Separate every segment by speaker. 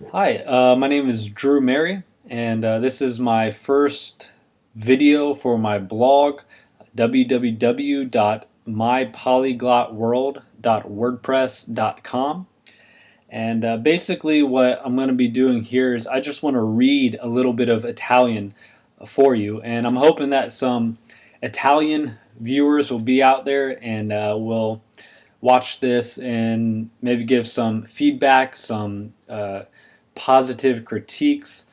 Speaker 1: Hi, my name is Drew Mary, and this is my first video for my blog, www.mypolyglotworld.wordpress.com. And basically, what I'm going to be doing here is I just want to read a little bit of Italian for you, and I'm hoping that some Italian viewers will be out there and will watch this and maybe give some feedback, some positive critiques,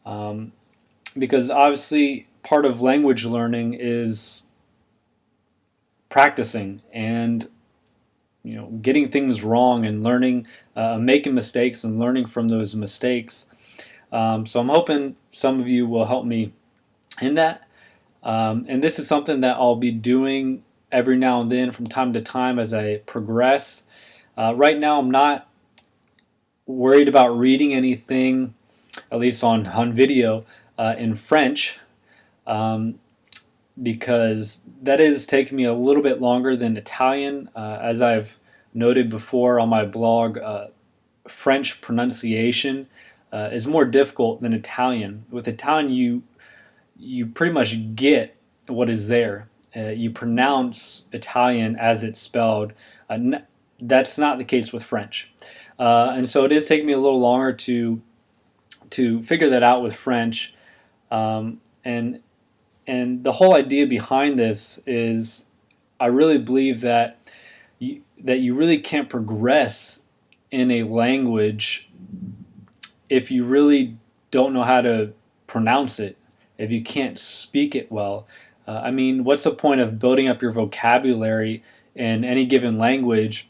Speaker 1: um, because obviously part of language learning is practicing and getting things wrong and learning, making mistakes and learning from those mistakes. So I'm hoping some of you will help me in that. And this is something that I'll be doing every now and then from time to time as I progress. Right now, I'm not worried about reading anything, at least on video, in French, um, because that is taking me a little bit longer than Italian. As I've noted before on my blog, French pronunciation is more difficult than Italian. With Italian, you pretty much get what is there. You pronounce Italian as it's spelled. That's not the case with French, and so it is taking me a little longer to figure that out with French. Um, and and the whole idea behind this is I really believe that you really can't progress in a language if you really don't know how to pronounce it, if you can't speak it well. I mean, what's the point of building up your vocabulary in any given language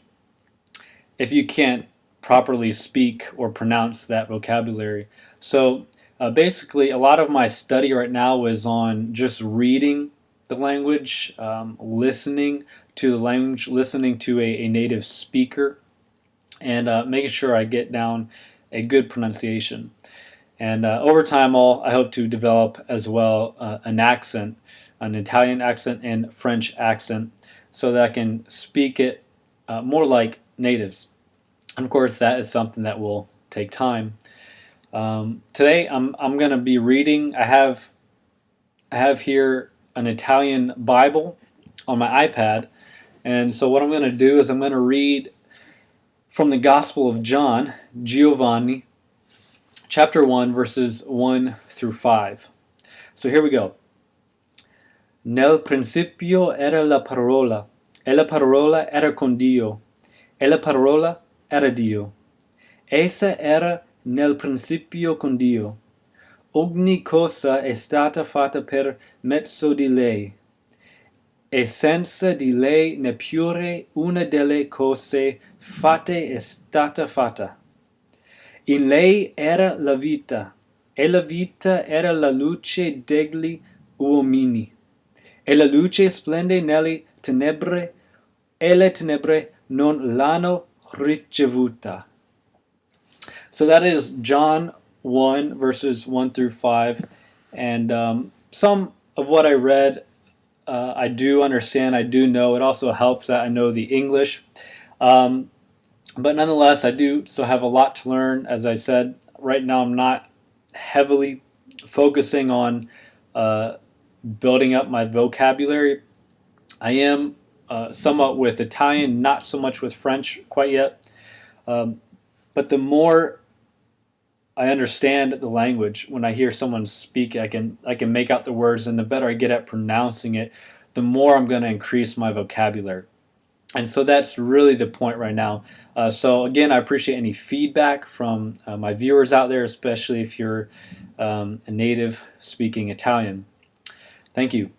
Speaker 1: if you can't properly speak or pronounce that vocabulary? So basically, a lot of my study right now is on just reading the language, listening to the language, listening to a native speaker, and making sure I get down a good pronunciation. And over time, I hope to develop as well an accent, an Italian accent and French accent, so that I can speak it more like natives. And of course, that is something that will take time. Today, I'm going to be reading. I have here an Italian Bible on my iPad, and so what I'm going to do is I'm going to read from the Gospel of John, Giovanni, chapter 1, verses 1 through 5. So here we go. Nel principio era la parola, e la parola era con Dio, e la parola era Dio. Essa era nel principio con Dio. Ogni cosa è stata fatta per mezzo di lei, e senza di lei neppure una delle cose fatte è stata fatta. In lei era la vita, e la vita era la luce degli uomini. E la luce splende nelle tenebre, e le tenebre non l'hanno ricevuta. So that is John 1, verses 1 through 5. And some of what I read, I do understand, I do know. It also helps that I know the English. But nonetheless, I do still have a lot to learn. As I said, right now I'm not heavily focusing on building up my vocabulary. I am somewhat with Italian, not so much with French quite yet. But the more I understand the language, when I hear someone speak, I can make out the words, and the better I get at pronouncing it, the more I'm going to increase my vocabulary. And so that's really the point right now. So again, I appreciate any feedback from my viewers out there, especially if you're a native speaking Italian. Thank you.